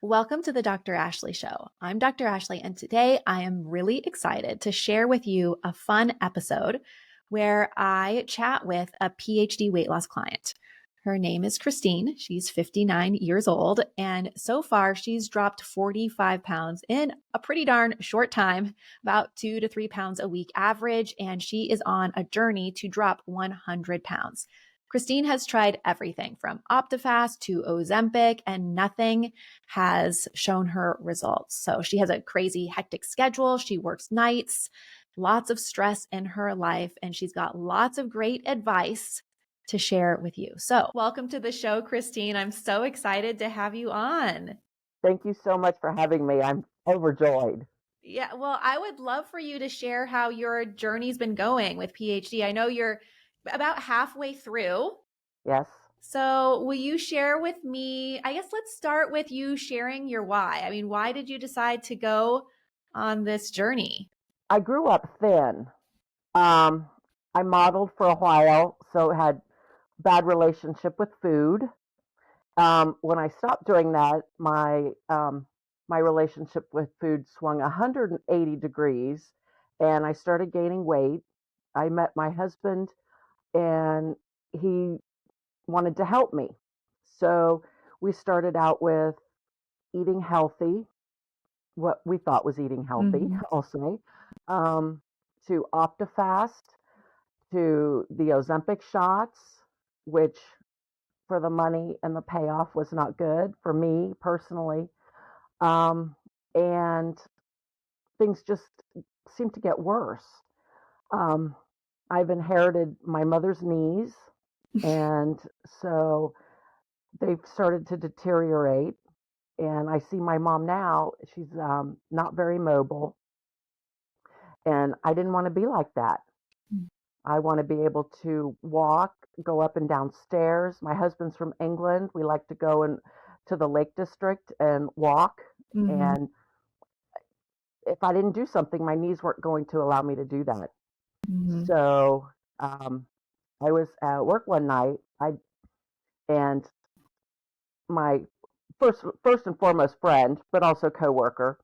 Welcome to the Dr. Ashley Show. I'm Dr. Ashley, and today I am really excited to share with you a fun episode where I chat with a PhD weight loss client. Her name is Christine. She's 59 years old, and so far she's dropped 45 pounds in a pretty darn short time, about 2 to 3 pounds a week average, and she is on a journey to drop 100 pounds. Christine has tried everything from Optifast to Ozempic, and nothing has shown her results. So she has a crazy, hectic schedule. She works nights, lots of stress in her life, and she's got lots of great advice to share with you. So welcome to the show, Christine. I'm so excited to have you on. Thank you so much for having me. I'm overjoyed. Yeah, well, I would love for you to share how your journey's been going with PhD. I know you're about halfway through. Yes. So will you share with me, I guess let's start with you sharing your why. I mean, why did you decide to go on this journey? I grew up thin. I modeled for a while, so had bad relationship with food. When I stopped doing that, my relationship with food swung 180 degrees, and I started gaining weight. I met my husband, and he wanted to help me. So we started out with eating healthy, what we thought was eating healthy, I'll say, to Optifast, to the Ozempic shots, which for the money and the payoff was not good for me personally. And things just seemed to get worse. I've inherited my mother's knees, and so they've started to deteriorate. And I see my mom now, she's not very mobile. And I didn't want to be like that. I want to be able to walk, go up and down stairs. My husband's from England. We like to go to the Lake District and walk. And if I didn't do something, my knees weren't going to allow me to do that. So I was at work one night, and my first and foremost friend, but also coworker,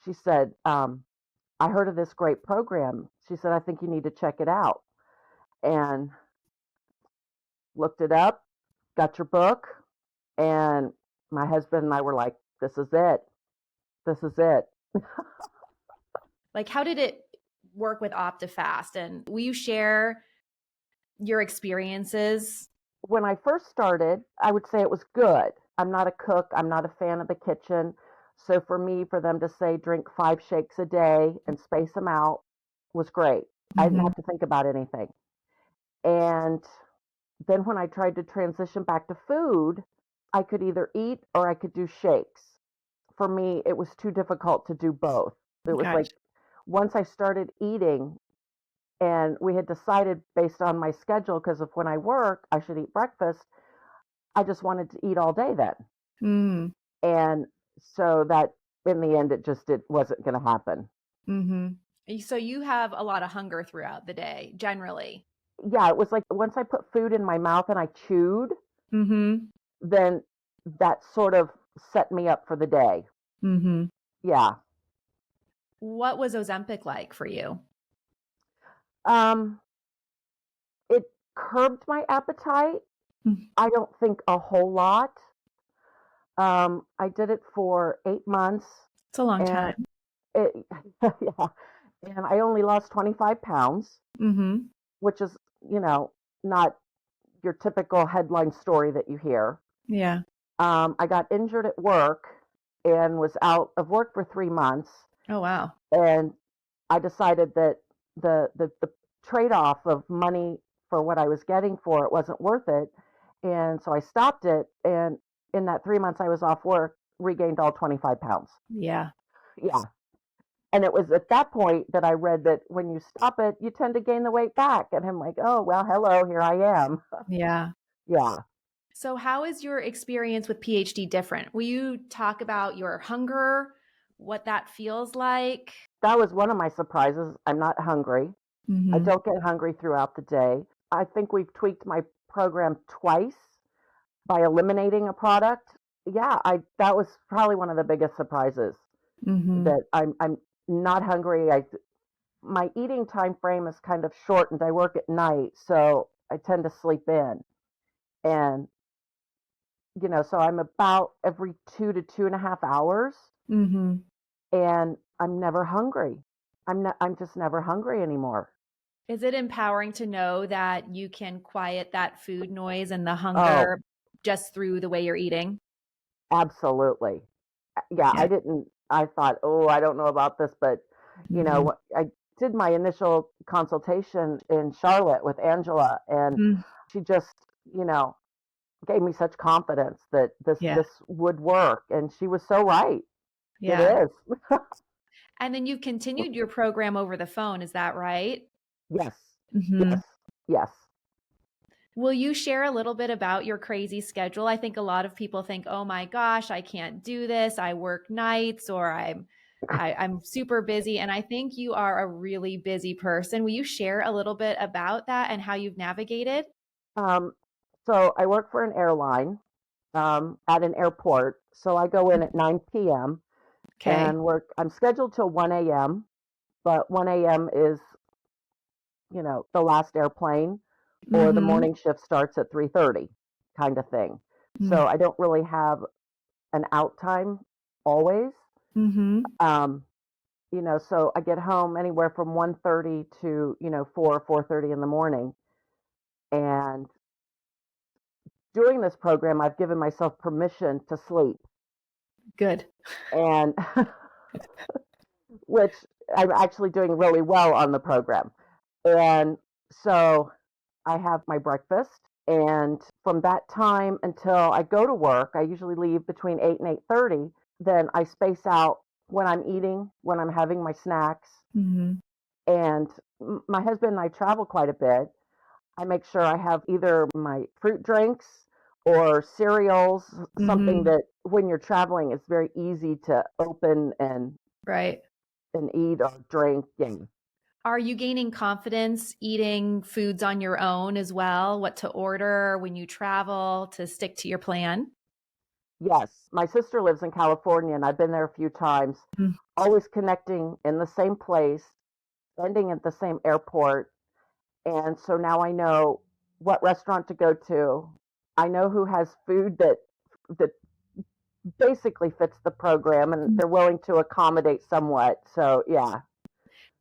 she said, I heard of this great program. She said, I think you need to check it out. And looked it up, got your book, and my husband and I were like, this is it. This is it. Like, how did it work with Optifast? And will you share your experiences? When I first started, I would say it was good. I'm not a cook. I'm not a fan of the kitchen. So for me, for them to say drink 5 shakes a day and space them out was great. I didn't have to think about anything. And then when I tried to transition back to food, I could either eat or I could do shakes. For me, it was too difficult to do both. It was like once I started eating, and we had decided based on my schedule, because of when I work, I should eat breakfast. I just wanted to eat all day then. And so that in the end, it wasn't going to happen. So you have a lot of hunger throughout the day, generally. Yeah, it was like once I put food in my mouth and I chewed, then that sort of set me up for the day. Yeah. What was Ozempic like for you? It curbed my appetite. I don't think a whole lot. I did it for 8 months. It's a long time. Yeah. And I only lost 25 pounds, which is, not your typical headline story that you hear. Yeah. I got injured at work and was out of work for 3 months. Oh, wow. And I decided that the trade-off of money for what I was getting for it wasn't worth it. And so I stopped it. And in that 3 months I was off work, regained all 25 pounds. Yeah. Yeah. And it was at that point that I read that when you stop it, you tend to gain the weight back. And I'm like, oh, well, hello, here I am. Yeah. Yeah. So how is your experience with PhD different? Will you talk about your hunger, what that feels like? That was one of my surprises. I'm not hungry. I don't get hungry throughout the day. I think we've tweaked my program twice by eliminating a product. yeah, that was probably one of the biggest surprises Mm-hmm. that I'm not hungry. My eating time frame is kind of shortened. I work at night, so I tend to sleep in. And, so I'm about every 2 to 2.5 hours, Mm-hmm. and I'm never hungry. I'm just never hungry anymore. Is it empowering to know that you can quiet that food noise and the Oh, hunger just through the way you're eating? absolutely. Yeah, Yeah. I thought, oh, I don't know about this, but, Mm-hmm. I did my initial consultation in Charlotte with Angela, and Mm. she just, you know, gave me such confidence that Yeah. this would work, and she was so right. It Yeah. is. And then you've continued your program over the phone, is that right? Yes. Mm-hmm. Yes. Yes. Will you share a little bit about your crazy schedule? I think a lot of people think, "Oh my gosh, I can't do this. I work nights or I'm super busy." And I think you are a really busy person. Will you share a little bit about that and how you've navigated? Um, so I work for an airline, at an airport. So I go in at 9 p.m. Okay. and work. I'm scheduled till 1 a.m., but 1 a.m. is, the last airplane, or the Mm-hmm. morning shift starts at 3:30 kind of thing. So I don't really have an out time always. Mm-hmm. Um, so I get home anywhere from 1:30 to, 4:30 in the morning. And during this program, I've given myself permission to sleep, Good. and which I'm actually doing really well on the program. And so I have my breakfast, and from that time until I go to work, I usually leave between 8 and 8:30. Then I space out when I'm eating, when I'm having my snacks, Mm-hmm. and my husband and I travel quite a bit. I make sure I have either my fruit drinks or cereals, something Mm-hmm. that when you're traveling, it's very easy to open Right. and eat or drink. And Are you gaining confidence eating foods on your own as well? What to order when you travel to stick to your plan? yes, my sister lives in California, and I've been there a few times, Mm. always connecting in the same place, ending at the same airport. And so now I know what restaurant to go to. I know who has food that basically fits the program, and they're willing to accommodate somewhat. So yeah,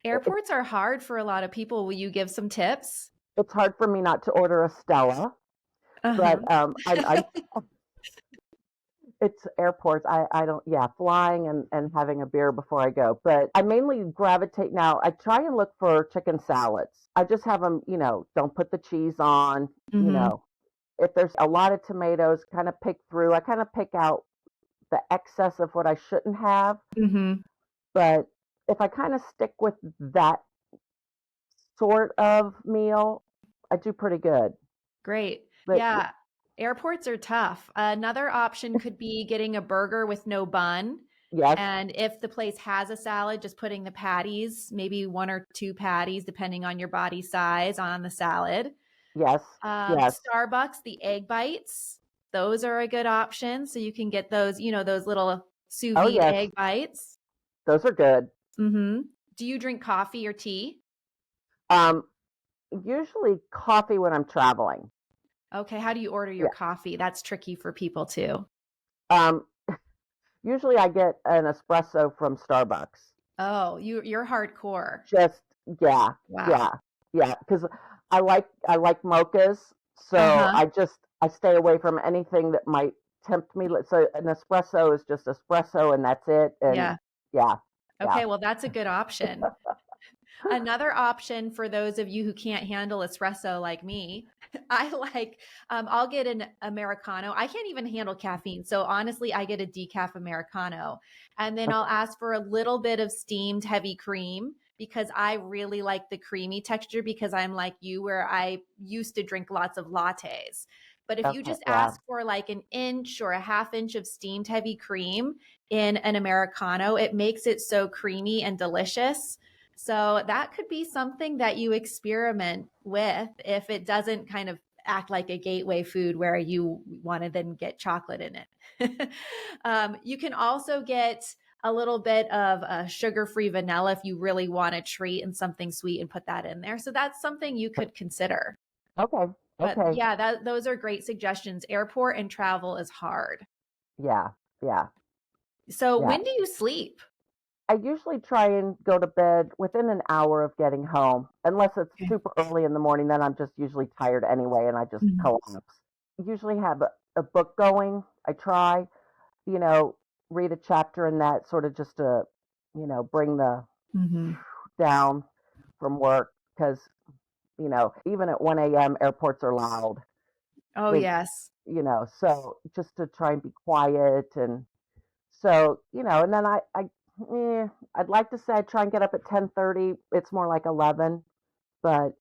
it, Airports are hard for a lot of people. Will you give some tips? it's hard for me not to order a Stella, but Uh-huh. I'm it's airports. I don't, yeah, flying and having a beer before I go. But I mainly gravitate now. I try and look for chicken salads. I just have them, don't put the cheese on, Mm-hmm. if there's a lot of tomatoes, kind of pick through. I kind of pick out the excess of what I shouldn't have. Mm-hmm. But if I kind of stick with that sort of meal, I do pretty good. Great. But Yeah. Airports are tough. Another option could be getting a burger with no bun. yes, And if the place has a salad, just putting the patties, maybe one or two patties, depending on your body size, on the salad. yes, yes. Starbucks, the egg bites, those are a good option. So you can get those, those little sous Oh, vide yes, egg bites. those are good. Mm-hmm. Do you drink coffee or tea? Um, Usually coffee when I'm traveling. Okay. How do you order your Yeah. coffee? That's tricky for people too. Um, Usually I get an espresso from Starbucks. Oh, you're hardcore. Just yeah, Wow. yeah, yeah. Because I like mochas, so Uh-huh. I stay away from anything that might tempt me. So an espresso is just espresso, and that's it. And Yeah. yeah, yeah, Okay, well, that's a good option. Another option for those of you who can't handle espresso like me, I like, I'll get an Americano. I can't even handle caffeine. So honestly, I get a decaf Americano. And then I'll ask for a little bit of steamed heavy cream because I really like the creamy texture because I'm like you, where I used to drink lots of lattes. But if you okay, just yeah. ask for like an inch or a half inch of steamed heavy cream in an Americano, it makes it so creamy and delicious. So that could be something that you experiment with if it doesn't kind of act like a gateway food where you want to then get chocolate in it. You can also get a little bit of sugar-free vanilla if you really want a treat and something sweet and put that in there. So that's something you could consider. Okay. But Okay. yeah, those are great suggestions. Airport and travel is hard. Yeah. Yeah. So Yeah. when do you sleep? I usually try and go to bed within an hour of getting home, unless it's Okay. super early in the morning. Then I'm just usually tired anyway, and I just Mhm. collapse. Usually have a book going. I try, you know, read a chapter in that, sort of just to, bring the Mhm. down from work, because even at 1 a.m. airports are loud. Oh, They, yes. so just to try and be quiet. And so, and then I'd like to say I try and get up at 10:30. It's more like 11, but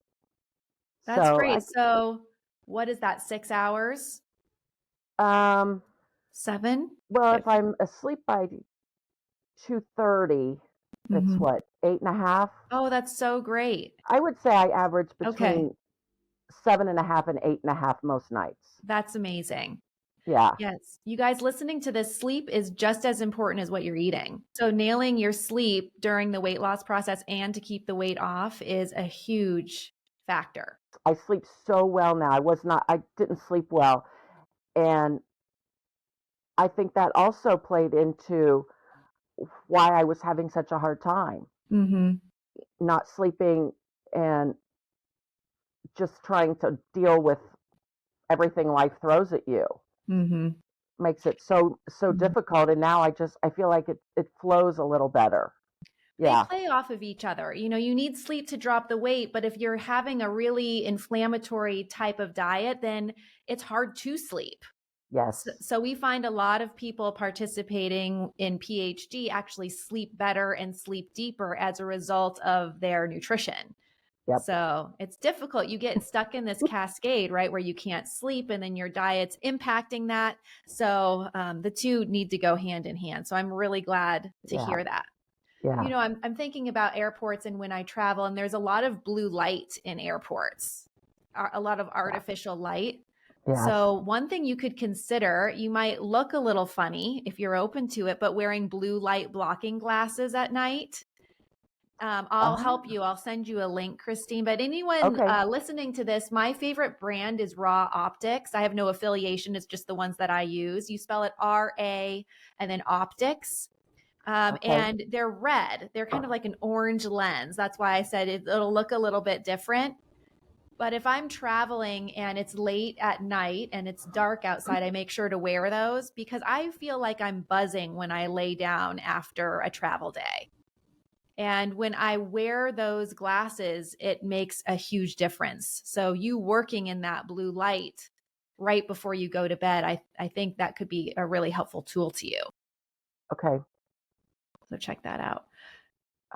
That's so great. So what is that, 6 hours? um 7? well, If if I'm asleep by 2:30, it's Mhm. what, 8.5. Oh, that's so great. I would say I average Okay. between 7.5 and 8.5 most nights. That's amazing. Yeah. Yes. You guys listening to this, sleep is just as important as what you're eating. So nailing your sleep during the weight loss process and to keep the weight off is a huge factor. I sleep so well now. I didn't sleep well. And I think that also played into why I was having such a hard time Mhm. not sleeping and just trying to deal with everything life throws at you. Mhm. Makes it so Mhm. difficult. And now I feel like it flows a little better. They Yeah. play off of each other. You need sleep to drop the weight, but if you're having a really inflammatory type of diet, then it's hard to sleep. Yes. So we find a lot of people participating in PhD actually sleep better and sleep deeper as a result of their nutrition. Yep. So it's difficult. You get stuck in this cascade, right, where you can't sleep and then your diet's impacting that. So the two need to go hand in hand. So I'm really glad to Yeah. hear that. Yeah. I'm thinking about airports and when I travel, and there's a lot of blue light in airports, a lot of artificial light. Yes. So one thing you could consider, you might look a little funny if you're open to it, but wearing blue light blocking glasses at night. I'll help Oh, you. I'll send you a link, Christine. But anyone okay. listening to this, my favorite brand is Raw Optics. I have no affiliation. It's just the ones that I use. You spell it RA and then Optics. Okay. And they're red. They're kind of like an orange lens. That's why I said it'll look a little bit different. But if I'm traveling and it's late at night and it's dark outside, I make sure to wear those because I feel like I'm buzzing when I lay down after a travel day. And when I wear those glasses, it makes a huge difference. So you working in that blue light right before you go to bed, I think that could be a really helpful tool to you. Okay. So check that out.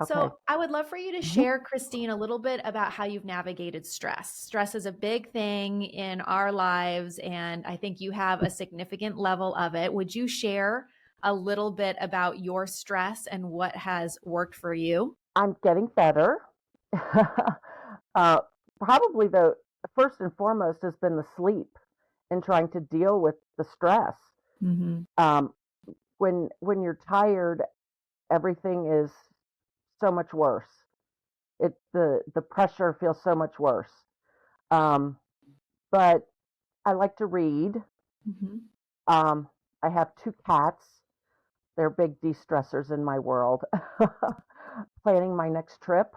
Okay. So I would love for you to Mhm. share, Christine, a little bit about how you've navigated stress. Stress is a big thing in our lives, and I think you have a significant level of it. Would you share a little bit about your stress and what has worked for you? I'm getting better. uh, Probably the first and foremost has been the sleep and trying to deal with the stress. Mm-hmm. Um, when you're tired, everything is so much worse. The pressure feels so much worse. Um, but I like to read. Mm-hmm. Um, I have 2 cats. They're big de-stressors in my world. Planning my next trip.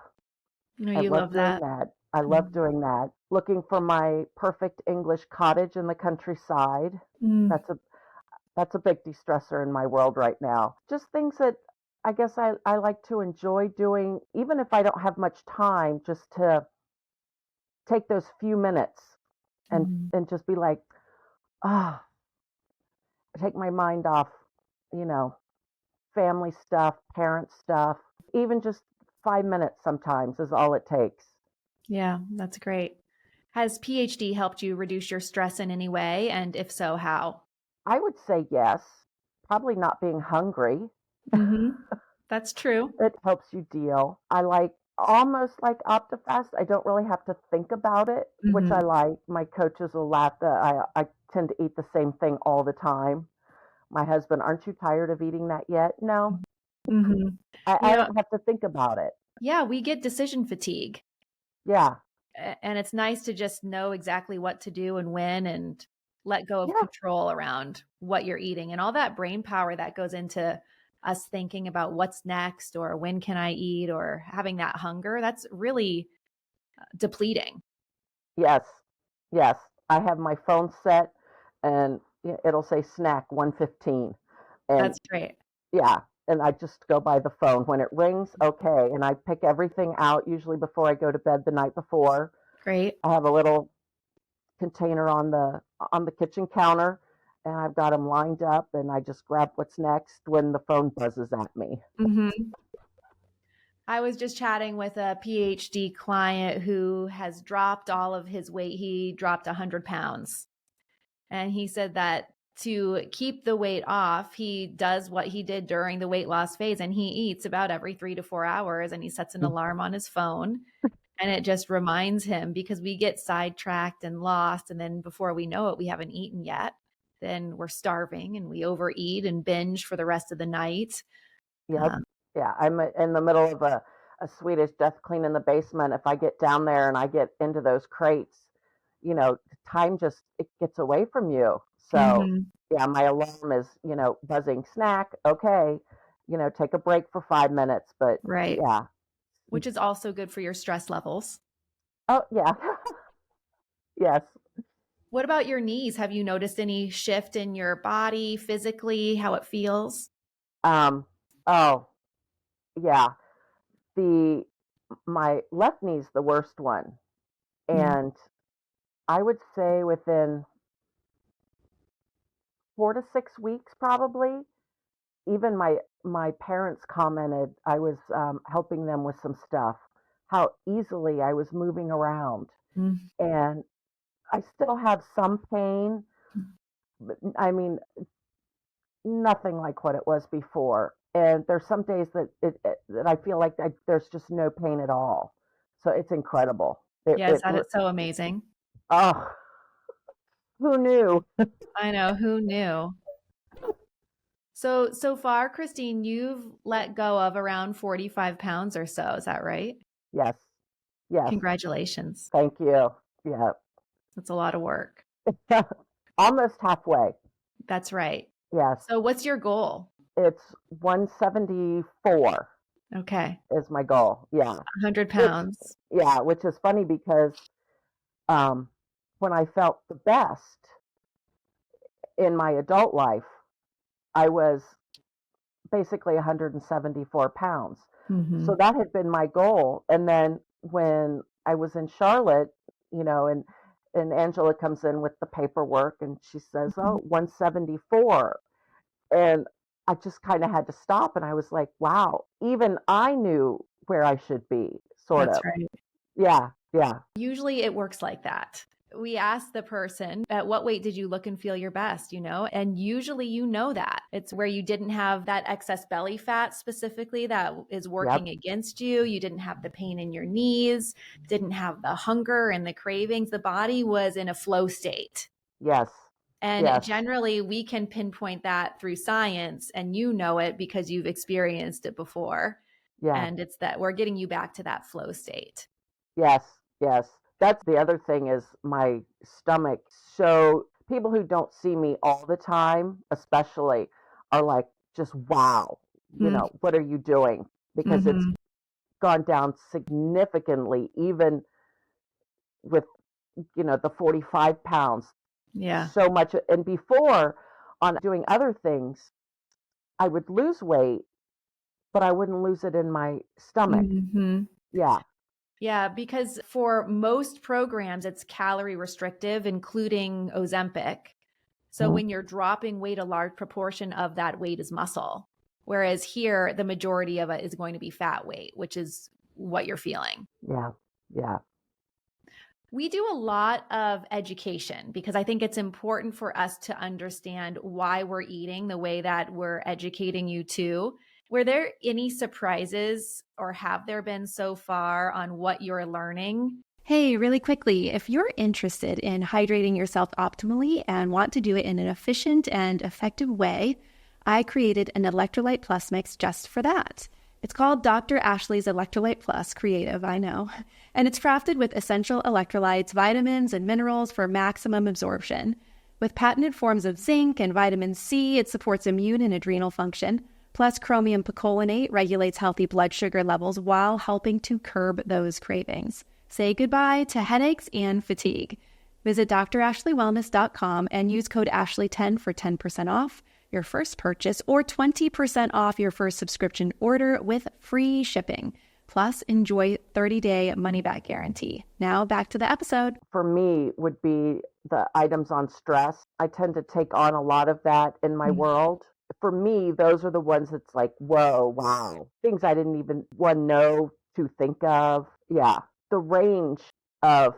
No, I you love love doing that. that. I love Mm. doing that. Looking for my perfect English cottage in the countryside. Mm. That's a that's a big de-stressor in my world right now. Just things that I guess I like to enjoy doing, even if I don't have much time, just to take those few minutes and Mhm. just be like, ah, take my mind off, you know, family stuff, parent stuff. Even just 5 minutes sometimes is all it takes. Yeah, that's great. Has PhD helped you reduce your stress in any way? And if so, how? I would say yes. Probably not being hungry. Mm-hmm. That's true. It helps you deal. I like almost like Optifast. I don't really have to think about it, which I Mhm. like. My coaches will laugh that I tend to eat the same thing all the time. My husband, aren't you tired of eating that yet? No, Mhm. You I know, don't have to think about it. yeah, we get decision fatigue. Yeah, And it's nice to just know exactly what to do and when, and let go of yeah, control around what you're eating and all that brain power that goes into us thinking about what's next or when can I eat or having that hunger. That's really depleting. yes, yes. I have my phone set, and it'll say snack 1:15, and That's great. yeah, and I just go by the phone. When it rings, okay, and I pick everything out usually before I go to bed the night before. Great. I have a little container on the kitchen counter, and I've got them lined up, and I just grab what's next when the phone buzzes at me. Mhm. I was just chatting with a PhD client who has dropped all of his weight. He dropped 100 pounds. And he said that to keep the weight off, he does what he did during the weight loss phase, and he eats about every 3 to 4 hours, and he sets an alarm on his phone. And it just reminds him, because we get sidetracked and lost. And then before we know it, we haven't eaten yet. Then we're starving and we overeat and binge for the rest of the night. Yep. Um, Yeah, I'm in the middle of a Swedish death clean in the basement. If I get down there and I get into those crates, time just it gets away from you. So, mhm, yeah, my alarm is, buzzing snack. Okay, take a break for 5 minutes. But right. yeah. Which is also good for your stress levels. Oh, yeah. Yes. What about your knees? Have you noticed any shift in your body physically, how it feels? Um, oh, yeah. The My left knee's the worst one. Mm, And I would say within 4 to 6 weeks, probably. Even my parents commented, I was helping them with some stuff, how easily I was moving around, mm, and I still have some pain, but I mean nothing like what it was before. And there's some days that I feel like there's just no pain at all. So it's incredible. yes, that is so amazing. Oh, who knew? I know, who knew? So far, Christine, you've let go of around 45 pounds or so. Is that right? Yes, yes. Congratulations. Thank you. Yeah, That's a lot of work. almost halfway. That's right. Yes. So what's your goal? It's 174 Okay. is my goal. Yeah. 100 Which pounds. yeah, which is funny because um when I felt the best in my adult life, I was basically 174 pounds. So Mhm. that had been my goal. And then when I was in Charlotte, and Angela comes in with the paperwork and she says, Mhm. "Oh, 174." And I just kind of had to stop and I was like, wow, even I knew where I should be, sort That's of. right. Yeah, yeah, Usually it works like that. We ask the person, at what weight did you look and feel your best, And usually that. It's where you didn't have that excess belly fat specifically that is yep, working against you. You didn't have the pain in your knees, didn't have the hunger and the cravings. The body was in a flow state. yes, And yes, generally, we can pinpoint that through science, and you know it because you've experienced it before. yeah, And it's that we're getting you back to that flow state. yes, yes. That's the other thing is my stomach. So people who don't see me all the time, especially, are like, just wow, what are you doing? Because it's Mm-hmm. gone down significantly, even with the 45 pounds, Yeah. so much. And before, on doing other things, I would lose weight, but I wouldn't lose it in my stomach. Hmm. Yeah, Yeah, because for most programs, it's calorie restrictive, including Ozempic. So mhm, when you're dropping weight, a large proportion of that weight is muscle. Whereas here, the majority of it is going to be fat weight, which is what you're feeling. yeah, yeah, We do a lot of education because I think it's important for us to understand why we're eating the way that we're educating you to. Were there any surprises, or have there been so far, on what you're learning? Hey, really quickly, if you're interested in hydrating yourself optimally and want to do it in an efficient and effective way, I created an Electrolyte Plus mix just for that. It's called Dr. Ashley's Electrolyte Plus. Creative, I know. And it's crafted with essential electrolytes, vitamins, and minerals for maximum absorption. With patented forms of zinc and vitamin C, it supports immune and adrenal function. Plus, chromium picolinate regulates healthy blood sugar levels while helping to curb those cravings. Say goodbye to headaches and fatigue. Visit drashleywellness.com and use code Ashley10 for 10% off your first purchase or 20% off your first subscription order with free shipping. Plus, enjoy 30-day money-back guarantee. Now, back to the episode. For me, would be the items on stress. I tend to take on a lot of that in my world. For me, those are the ones that's like, whoa, wow. Things I didn't even know to think of. Yeah. The range of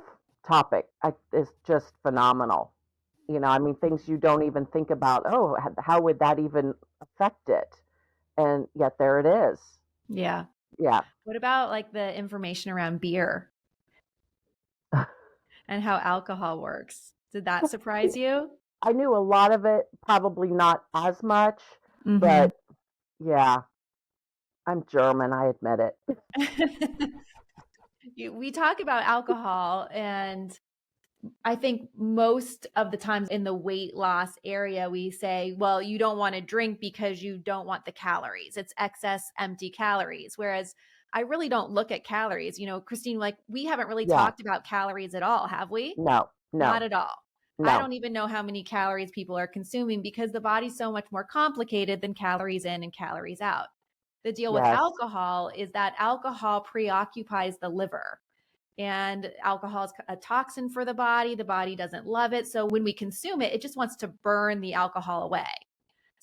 topic is just phenomenal. I mean, things you don't even think about, oh, how would that even affect it? And yet there it is. Yeah. Yeah. What about like the information around beer and how alcohol works? Did that surprise you? I knew a lot of it, probably not as much, but yeah, I'm German, I admit it. We talk about alcohol, and I think most of the times in the weight loss area, we say, well, you don't want to drink because you don't want the calories. It's excess empty calories. Whereas I really don't look at calories. Christine, like, we haven't really talked about calories at all, have we? No. Not at all. No. I don't even know how many calories people are consuming because the body's so much more complicated than calories in and calories out. The deal with alcohol is that alcohol preoccupies the liver. And alcohol is a toxin for the body. The body doesn't love it. So when we consume it, it just wants to burn the alcohol away.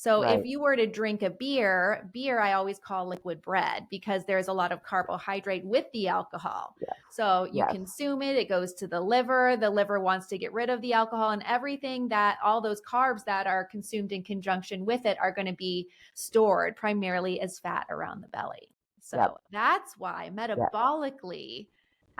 So if you were to drink a beer I always call liquid bread because there's a lot of carbohydrate with the alcohol. So you consume it, it goes to the liver wants to get rid of the alcohol, and everything that all those carbs that are consumed in conjunction with it are going to be stored primarily as fat around the belly. So that's why metabolically,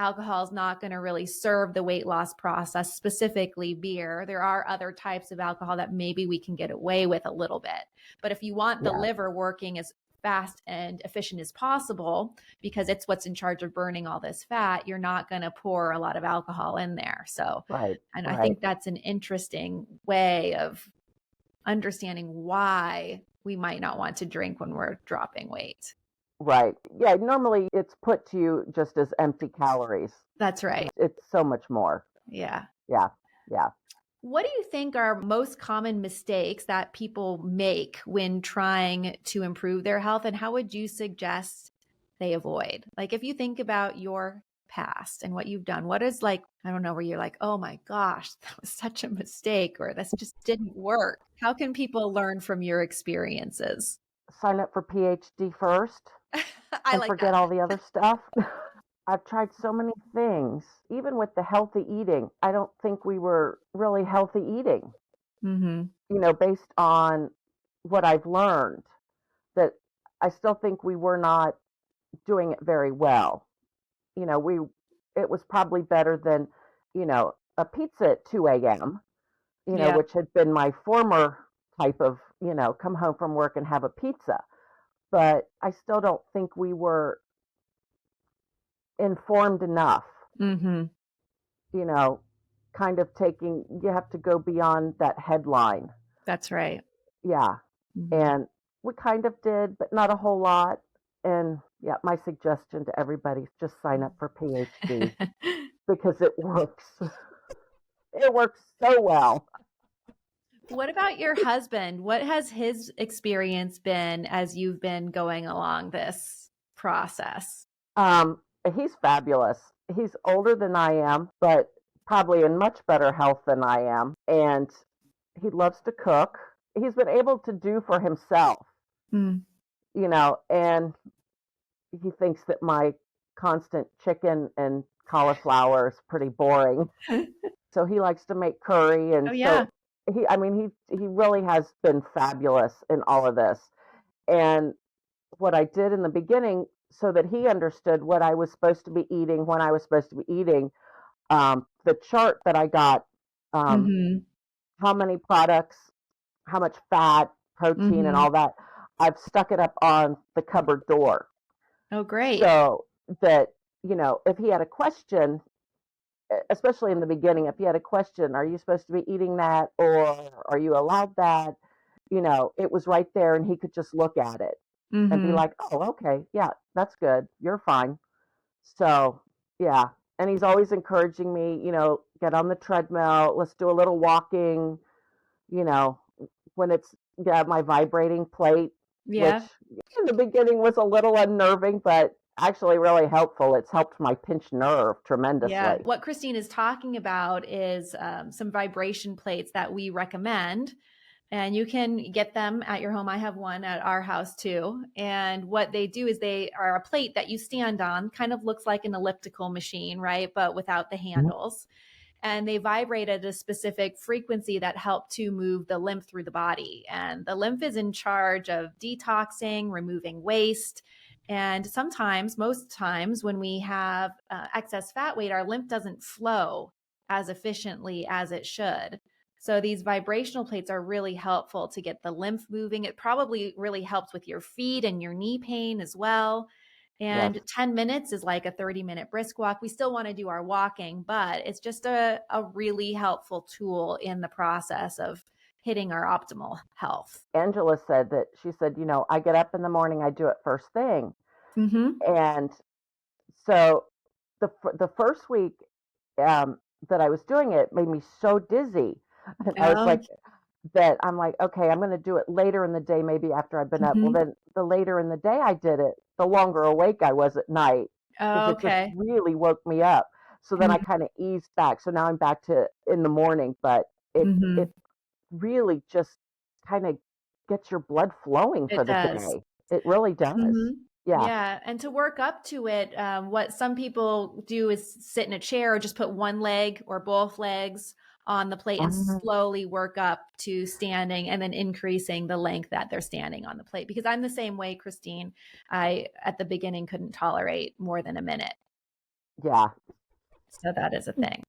alcohol is not going to really serve the weight loss process, specifically beer. There are other types of alcohol that maybe we can get away with a little bit. But if you want the liver working as fast and efficient as possible, because it's what's in charge of burning all this fat, you're not going to pour a lot of alcohol in there. So, I think that's an interesting way of understanding why we might not want to drink when we're dropping weight. Right. Yeah. Normally it's put to you just as empty calories. That's right. It's so much more. Yeah. Yeah. Yeah. What do you think are most common mistakes that people make when trying to improve their health, and how would you suggest they avoid? Like, if you think about your past and what you've done, what is, like, I don't know, where you're like, oh my gosh, that was such a mistake, or this just didn't work. How can people learn from your experiences? Sign up for PhD first. I forget all the other stuff. I've tried so many things. Even with the healthy eating, I don't think we were really healthy eating. Based on what I've learned, that I still think we were not doing it very well. It was probably better than, a pizza at 2 a.m., which had been my former type of, come home from work and have a pizza. But I still don't think we were informed enough. Kind of you have to go beyond that headline. That's right. Yeah. And we kind of did, but not a whole lot. And yeah, my suggestion to everybody is just sign up for PhD because it works. It works so well. What about your husband? What has his experience been as you've been going along this process? He's fabulous. He's older than I am, but probably in much better health than I am. And he loves to cook. He's been able to do for himself, and he thinks that my constant chicken and cauliflower is pretty boring. So he likes to make curry. And he really has been fabulous in all of this. And what I did in the beginning so that he understood what I was supposed to be eating, when I was supposed to be eating. The chart that I got, um, Mm-hmm. how many products, how much fat, protein, and Mm-hmm. all that, I've stuck it up on the cupboard door. Oh, great. So that, if he had a question, especially in the beginning, if he had a question, are you supposed to be eating that, or are you allowed that? It was right there and he could just look at it and be Mm-hmm. like, oh, okay, yeah, that's good. You're fine. So, yeah. And he's always encouraging me, get on the treadmill, let's do a little walking, you know, when it's my vibrating plate, which Yeah. in the beginning was a little unnerving, but actually really helpful. It's helped my pinched nerve Yeah. tremendously. What Christine is talking about is some vibration plates that we recommend, and you can get them at your home. I have one at our house too. And what they do is they are a plate that you stand on, kind of looks like an elliptical machine, right? But without the handles. And they vibrate at a specific frequency that help to move the lymph through the body. And the lymph is in charge of detoxing, removing waste. And sometimes, most times, when we have excess fat weight, our lymph doesn't flow as efficiently as it should. So these vibrational plates are really helpful to get the lymph moving. It probably really helps with your feet and your knee pain as well. Yes. And 10 minutes is like a 30-minute brisk walk. We still want to do our walking, but it's just a really helpful tool in the process of hitting our optimal health. Angela said that she said, I get up in the morning, I do it first thing. Mm-hmm. And so the first week that I was doing it made me so dizzy. And I was Oh, like, I'm like, okay, I'm going to do it later in the day, maybe after I've been up. Well, mm-hmm. then the later in the day I did it, the longer awake I was at night because Oh, it just okay. really woke me up. So then I kind of eased back. So now I'm back to in the morning, but Mm-hmm. it really just kind of gets your blood flowing for It the does. day. It really does. Mm-hmm. Yeah. Yeah. And to work up to it, what some people do is sit in a chair or just put one leg or both legs on the plate and Mhm. slowly work up to standing and then increasing the length that they're standing on the plate. Because I'm the same way, Christine. I, at the beginning, couldn't tolerate more than a minute. Yeah. So that is a thing.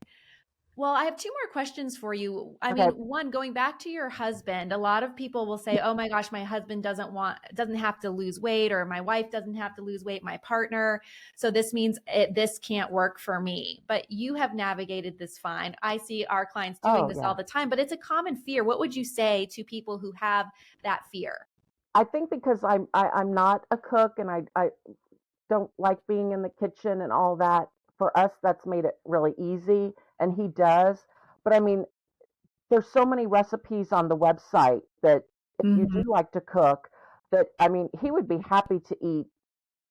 Well, I have two more questions for you. I Okay. mean, one, going back to your husband, a lot of people will say, "Oh my gosh, my husband doesn't have to lose weight, or my wife doesn't have to lose weight, my partner. So this means this can't work for me." But you have navigated this fine. I see our clients doing Oh, this all yeah. the time, but it's a common fear. What would you say to people who have that fear? I think because I'm not a cook and I don't like being in the kitchen and all that. For us, that's made it really easy, and he does. But I mean, there's so many recipes on the website that if you Mm-hmm. do like to cook, that I mean, he would be happy to eat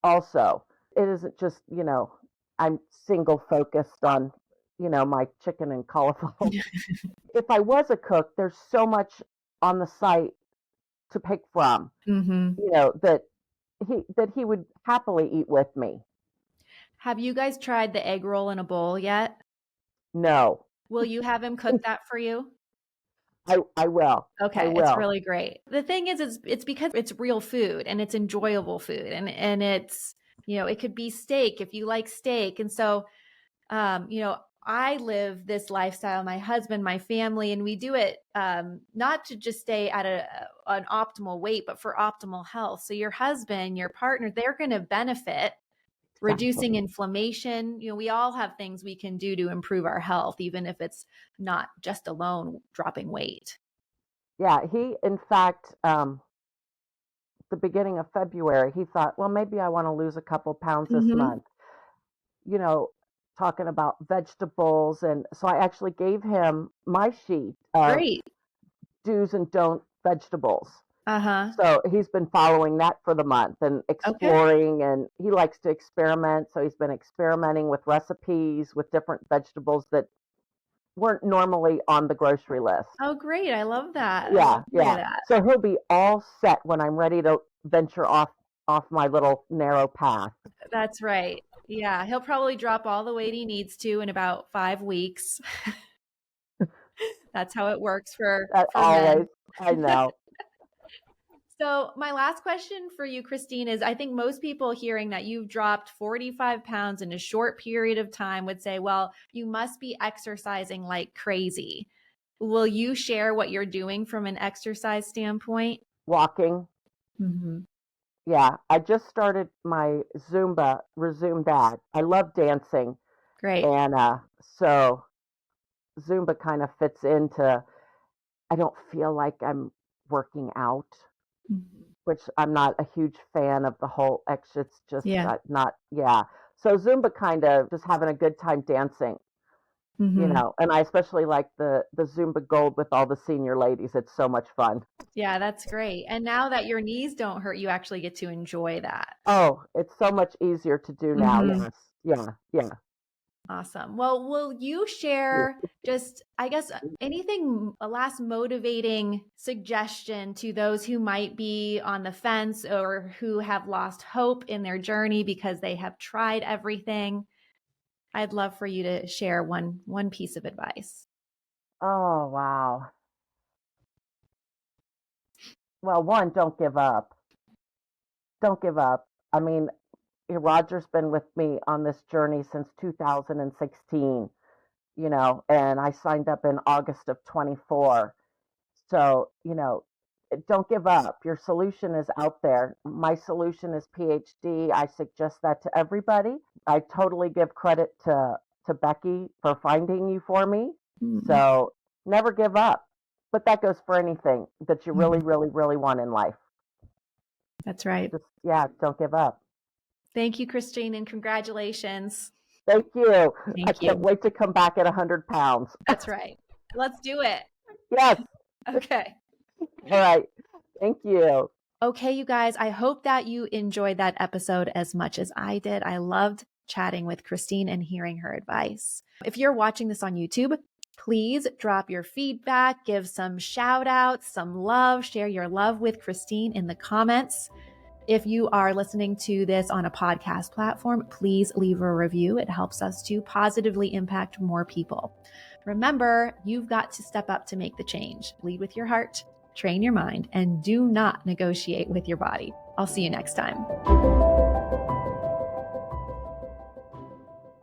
also. It isn't just, I'm single focused on, my chicken and cauliflower. If I was a cook, there's so much on the site to pick from, Mm-hmm. that he would happily eat with me. Have you guys tried the egg roll in a bowl yet? No, Will you have him cook that for you? I will. I Okay, it's will. really great. The thing is, it's because it's real food and it's enjoyable food, and it's, it could be steak if you like steak. And so, I live this lifestyle, my husband, my family, and we do it not to just stay at an optimal weight, but for optimal health. So your husband, your partner, they're going to benefit reducing Exactly. inflammation. We all have things we can do to improve our health, even if it's not just alone dropping weight. Yeah, he, in fact, the beginning of February, he thought, well, maybe I want to lose a couple pounds this Mm-hmm. month, you know, talking about vegetables. And so I actually gave him my sheet of Great. do's and don't vegetables. Uh-huh. So he's been following that for the month and Okay. exploring, and he likes to experiment. So he's been experimenting with recipes with different vegetables that weren't normally on the grocery list. Oh, great. I love that. I Yeah, love to hear yeah. that. So he'll be all set when I'm ready to venture off my little narrow path. That's right. Yeah. He'll probably drop all the weight he needs to in about 5 weeks. That's how it works for Always, men. I know. So my last question for you, Christine, is I think most people hearing that you've dropped 45 pounds in a short period of time would say, well, you must be exercising like crazy. Will you share what you're doing from an exercise standpoint? Walking. Mm-hmm. Yeah, I just started my Zumba, resumed that. I love dancing. Great. And so Zumba kind of fits into, I don't feel like I'm working out, Mm-hmm. which I'm not a huge fan of the whole it's just Yeah. not, yeah. So Zumba kind of just having a good time dancing, Mm-hmm. and I especially like the Zumba Gold with all the senior ladies. It's so much fun. Yeah, that's great. And now that your knees don't hurt, you actually get to enjoy that. Oh, it's so much easier to do now. Mm-hmm. Yes. Yeah. Yeah. Awesome. Well, will you share just, I guess, anything, a last motivating suggestion to those who might be on the fence or who have lost hope in their journey because they have tried everything? I'd love for you to share one piece of advice. Oh, wow. Well, one, don't give up. Don't give up. I mean, Roger's been with me on this journey since 2016, and I signed up in August of 24. So, don't give up. Your solution is out there. My solution is PhD. I suggest that to everybody. I totally give credit to Becky for finding you for me. So never give up. But that goes for anything that you really, really, really want in life. That's right. Just, yeah, don't give up. Thank you, Christine, and congratulations. Thank you. I Thank can't you. wait to come back at 100 pounds. That's right. Let's do it. Yes. Okay. All right. Thank you. Okay, you guys, I hope that you enjoyed that episode as much as I did. I loved chatting with Christine and hearing her advice. If you're watching this on YouTube, please drop your feedback, give some shout outs, some love, share your love with Christine in the comments. If you are listening to this on a podcast platform, please leave a review. It helps us to positively impact more people. Remember, you've got to step up to make the change. Lead with your heart, train your mind, and do not negotiate with your body. I'll see you next time.